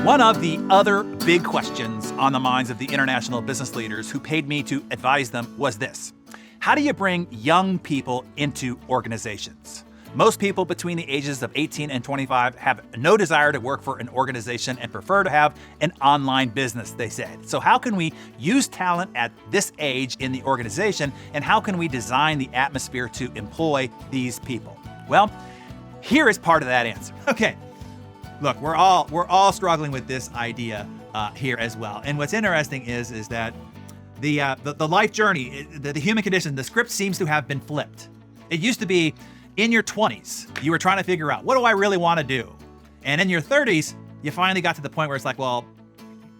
One of the other big questions on the minds of the international business leaders who paid me to advise them was this: how do you bring young people into organizations? Most people between the ages of 18 and 25 have no desire to work for an organization and prefer to have an online business, they said. So how can we use talent at this age in the organization, and how can we design the atmosphere to employ these people? Well, here is part of that answer. Okay. Look, we're all struggling with this idea here as well. And what's interesting is that the life journey, the human condition, the script seems to have been flipped. It used to be in your 20s, you were trying to figure out, what do I really want to do? And in your 30s, you finally got to the point where it's like, well,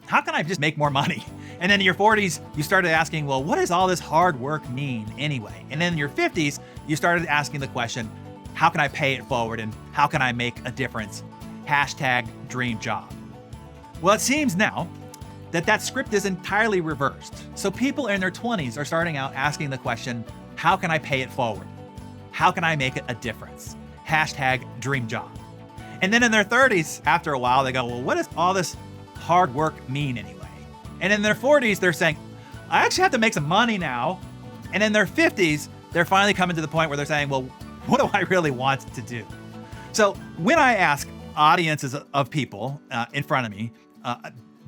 how can I just make more money? And then in your 40s, you started asking, well, what does all this hard work mean anyway? And then in your 50s, you started asking the question, how can I pay it forward and how can I make a difference? #DreamJob. Well, it seems now that script is entirely reversed. So people in their 20s are starting out asking the question, how can I pay it forward? How can I make it a difference? #DreamJob. And then in their 30s, after a while, they go, well, what does all this hard work mean anyway? And in their 40s, they're saying, I actually have to make some money now. And in their 50s, they're finally coming to the point where they're saying, well, what do I really want to do? So when I ask audiences of people in front of me,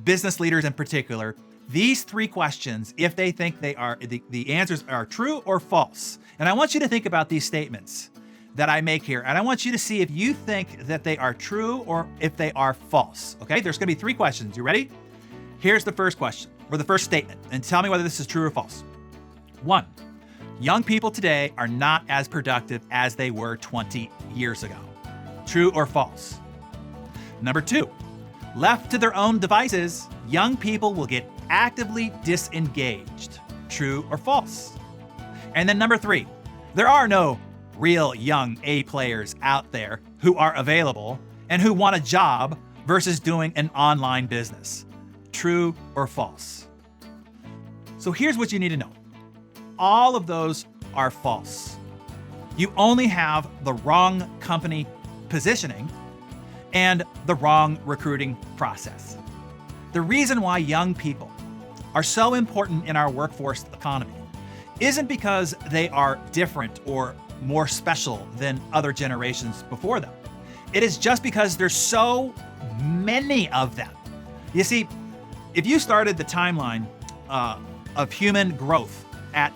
business leaders in particular, these three questions, if they think they are, the answers are true or false. And I want you to think about these statements that I make here. And I want you to see if you think that they are true or if they are false. Okay, there's gonna be three questions. You ready? Here's the first question, or the first statement, and tell me whether this is true or false. 1, young people today are not as productive as they were 20 years ago. True or false? Number 2, left to their own devices, young people will get actively disengaged. True or false? And then number 3, there are no real young A players out there who are available and who want a job versus doing an online business. True or false? So here's what you need to know. All of those are false. You only have the wrong company positioning and the wrong recruiting process. The reason why young people are so important in our workforce economy isn't because they are different or more special than other generations before them. It is just because there's so many of them. You see, if you started the timeline of human growth at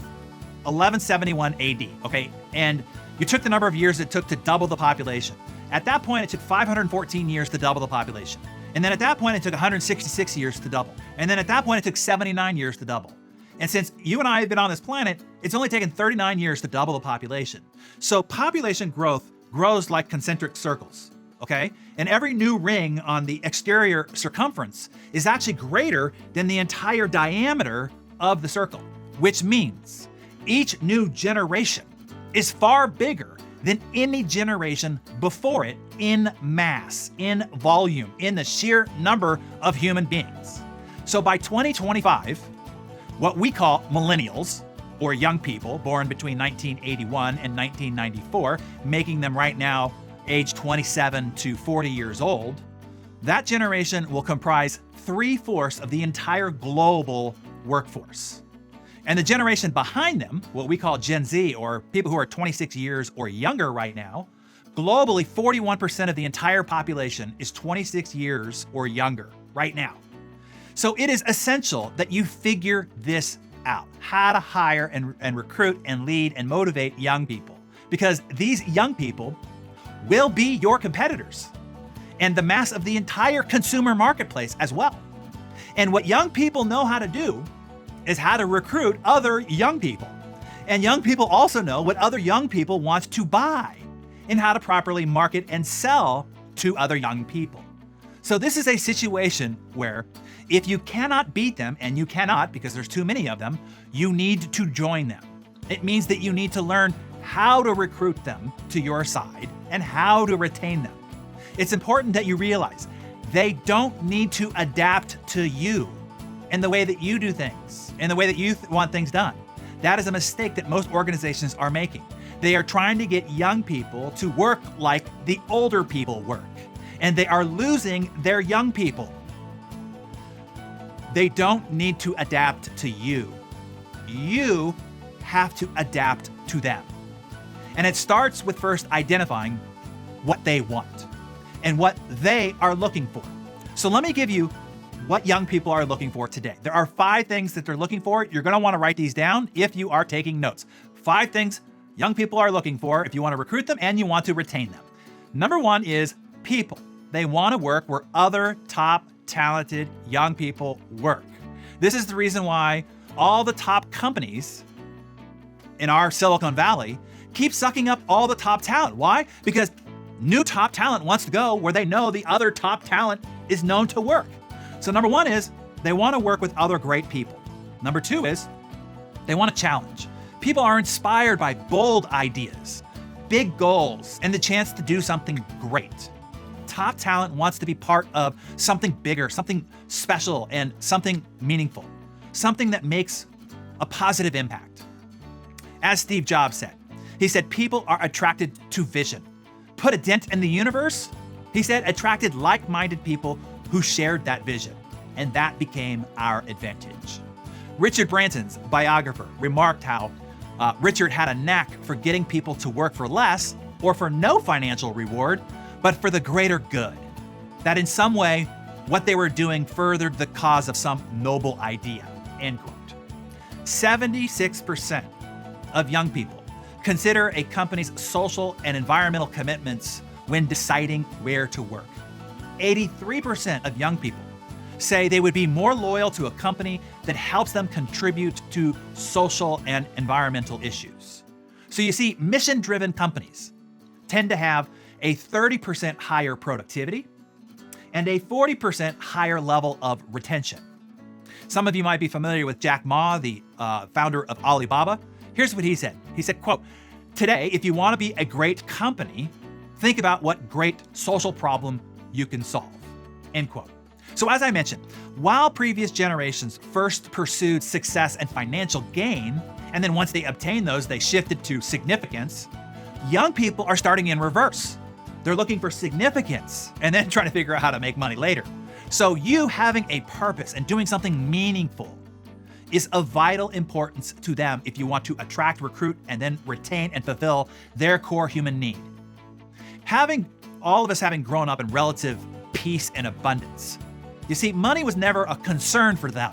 1171 AD, okay, and you took the number of years it took to double the population. At that point, it took 514 years to double the population. And then at that point, it took 166 years to double. And then at that point, it took 79 years to double. And since you and I have been on this planet, it's only taken 39 years to double the population. So population growth grows like concentric circles, okay? And every new ring on the exterior circumference is actually greater than the entire diameter of the circle, which means each new generation is far bigger than any generation before it in mass, in volume, in the sheer number of human beings. So by 2025, what we call millennials, or young people born between 1981 and 1994, making them right now age 27 to 40 years old, that generation will comprise 3/4 of the entire global workforce. And the generation behind them, what we call Gen Z, or people who are 26 years or younger right now, globally 41% of the entire population is 26 years or younger right now. So it is essential that you figure this out, how to hire and recruit and lead and motivate young people, because these young people will be your competitors and the mass of the entire consumer marketplace as well. And what young people know how to do is how to recruit other young people. And young people also know what other young people want to buy and how to properly market and sell to other young people. So this is a situation where if you cannot beat them, and you cannot because there's too many of them, you need to join them. It means that you need to learn how to recruit them to your side and how to retain them. It's important that you realize they don't need to adapt to you and the way that you do things and the way that you want things done. That is a mistake that most organizations are making. They are trying to get young people to work like the older people work, and they are losing their young people They don't need to adapt to you. You have to adapt to them. And it starts with first identifying what they want and what they are looking for. So let me give you what young people are looking for today. There are 5 things that they're looking for. You're going to want to write these down if you are taking notes. 5 things young people are looking for if you want to recruit them and you want to retain them. Number 1 is people. They want to work where other top talented young people work. This is the reason why all the top companies in our Silicon Valley keep sucking up all the top talent. Why? Because new top talent wants to go where they know the other top talent is known to work. So number 1 is they want to work with other great people. Number 2 is they want a challenge. People are inspired by bold ideas, big goals, and the chance to do something great. Top talent wants to be part of something bigger, something special, and something meaningful, something that makes a positive impact. As Steve Jobs said, he said, people are attracted to vision. Put a dent in the universe, he said, attracted like-minded people who shared that vision. And that became our advantage. Richard Branson's biographer remarked how Richard had a knack for getting people to work for less or for no financial reward, but for the greater good. That in some way, what they were doing furthered the cause of some noble idea, end quote. 76% of young people consider a company's social and environmental commitments when deciding where to work. 83% of young people say they would be more loyal to a company that helps them contribute to social and environmental issues. So you see, mission-driven companies tend to have a 30% higher productivity and a 40% higher level of retention. Some of you might be familiar with Jack Ma, the founder of Alibaba. Here's what he said. He said, quote, "Today, if you want to be a great company, think about what great social problem you can solve," end quote. So as I mentioned, while previous generations first pursued success and financial gain, and then once they obtained those, they shifted to significance, young people are starting in reverse. They're looking for significance and then trying to figure out how to make money later. So you having a purpose and doing something meaningful is of vital importance to them if you want to attract, recruit, and then retain and fulfill their core human need. All of us having grown up in relative peace and abundance, you see, money was never a concern for them.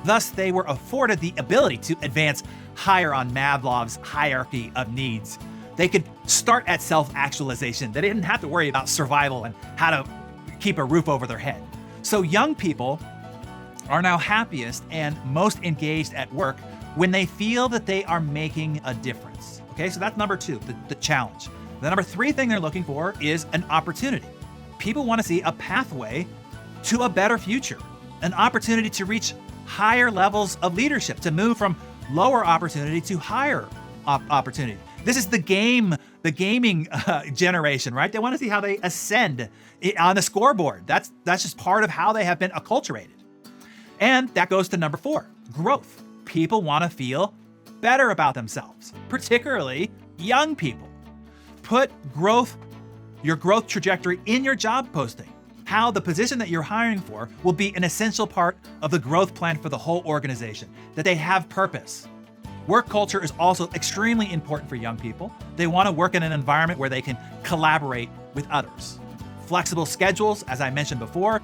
Thus, they were afforded the ability to advance higher on Maslow's hierarchy of needs. They could start at self-actualization. They didn't have to worry about survival and how to keep a roof over their head. So young people are now happiest and most engaged at work when they feel that they are making a difference. Okay, so that's number 2, the challenge. The number 3 thing they're looking for is an opportunity. People want to see a pathway to a better future, an opportunity to reach higher levels of leadership, to move from lower opportunity to higher opportunity. This is the gaming generation, right? They want to see how they ascend on the scoreboard. That's just part of how they have been acculturated. And that goes to number 4, growth. People want to feel better about themselves, particularly young people. Put your growth trajectory in your job posting. How the position that you're hiring for will be an essential part of the growth plan for the whole organization, that they have purpose. Work culture is also extremely important for young people. They want to work in an environment where they can collaborate with others. Flexible schedules, as I mentioned before,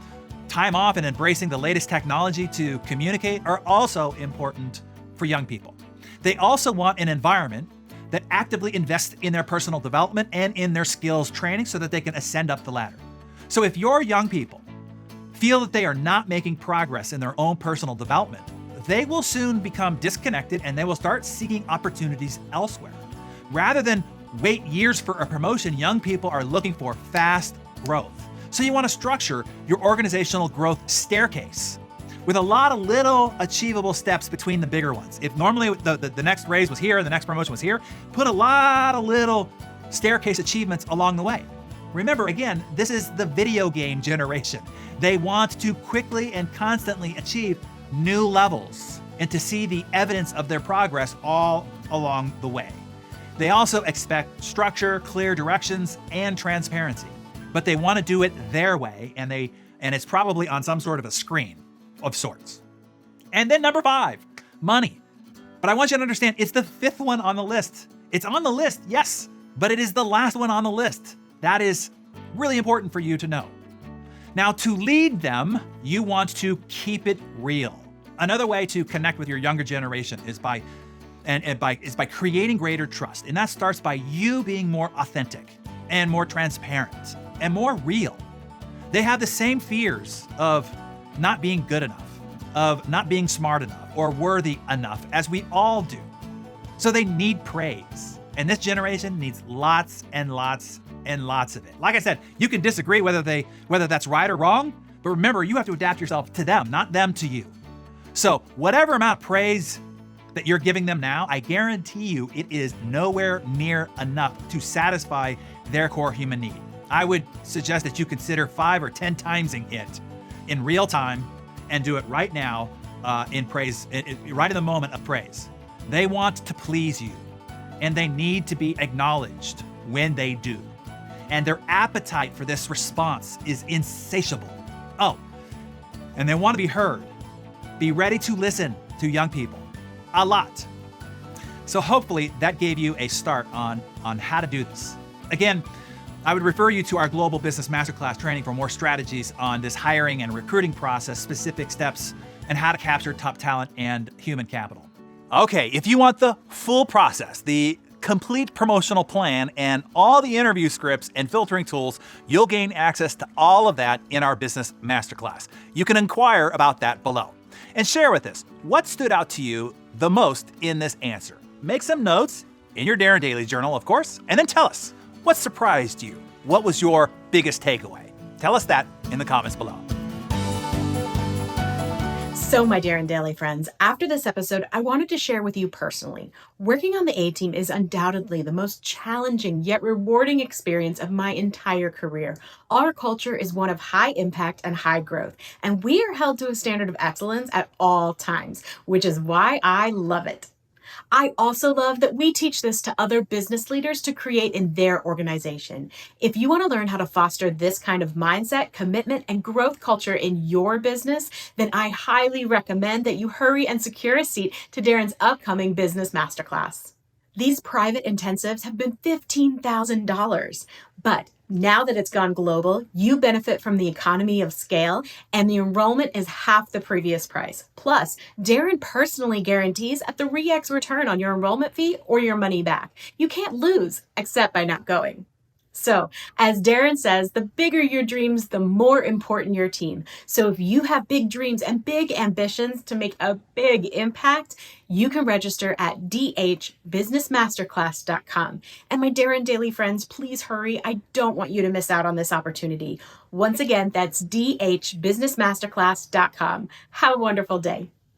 time off and embracing the latest technology to communicate are also important for young people. They also want an environment that actively invests in their personal development and in their skills training so that they can ascend up the ladder. So if your young people feel that they are not making progress in their own personal development, they will soon become disconnected and they will start seeking opportunities elsewhere. Rather than wait years for a promotion, young people are looking for fast growth. So you want to structure your organizational growth staircase with a lot of little achievable steps between the bigger ones. If normally the next raise was here and the next promotion was here, put a lot of little staircase achievements along the way. Remember, again, this is the video game generation. They want to quickly and constantly achieve new levels and to see the evidence of their progress all along the way. They also expect structure, clear directions, and transparency, but they want to do it their way, and it's probably on some sort of a screen of sorts. And then number 5, money. But I want you to understand it's the 5th one on the list. It's on the list, yes, but it is the last one on the list. That is really important for you to know. Now, to lead them, you want to keep it real. Another way to connect with your younger generation is by creating greater trust. And that starts by you being more authentic and more transparent and more real. They have the same fears of not being good enough, of not being smart enough or worthy enough, as we all do. So they need praise. And this generation needs lots and lots and lots of it. Like I said, you can disagree whether that's right or wrong, but remember, you have to adapt yourself to them, not them to you. So whatever amount of praise that you're giving them now, I guarantee you it is nowhere near enough to satisfy their core human need. I would suggest that you consider 5 or 10 timesing it in real time and do it right now in praise, right in the moment of praise. They want to please you, and they need to be acknowledged when they do. And their appetite for this response is insatiable. Oh, and they want to be heard. Be ready to listen to young people a lot. So hopefully that gave you a start on how to do this. Again, I would refer you to our Global Business Masterclass training for more strategies on this hiring and recruiting process, specific steps, and how to capture top talent and human capital. Okay, if you want the full process, the complete promotional plan, and all the interview scripts and filtering tools, you'll gain access to all of that in our Business Masterclass. You can inquire about that below. And share with us what stood out to you the most in this answer. Make some notes in your Darren Daily Journal, of course, and then tell us what surprised you. What was your biggest takeaway? Tell us that in the comments below. So, my Darren Daily friends, after this episode, I wanted to share with you personally. Working on the A-Team is undoubtedly the most challenging yet rewarding experience of my entire career. Our culture is one of high impact and high growth, and we are held to a standard of excellence at all times, which is why I love it. I also love that we teach this to other business leaders to create in their organization. If you want to learn how to foster this kind of mindset, commitment, and growth culture in your business, then I highly recommend that you hurry and secure a seat to Darren's upcoming Business Masterclass. These private intensives have been $15,000, but now that it's gone global, you benefit from the economy of scale, and the enrollment is half the previous price. Plus, Darren personally guarantees a 3x return on your enrollment fee or your money back. You can't lose, except by not going. So, as Darren says, the bigger your dreams, the more important your team. So if you have big dreams and big ambitions to make a big impact, you can register at dhbusinessmasterclass.com. And my Darren Daily friends, please hurry. I don't want you to miss out on this opportunity. Once again, that's dhbusinessmasterclass.com. Have a wonderful day.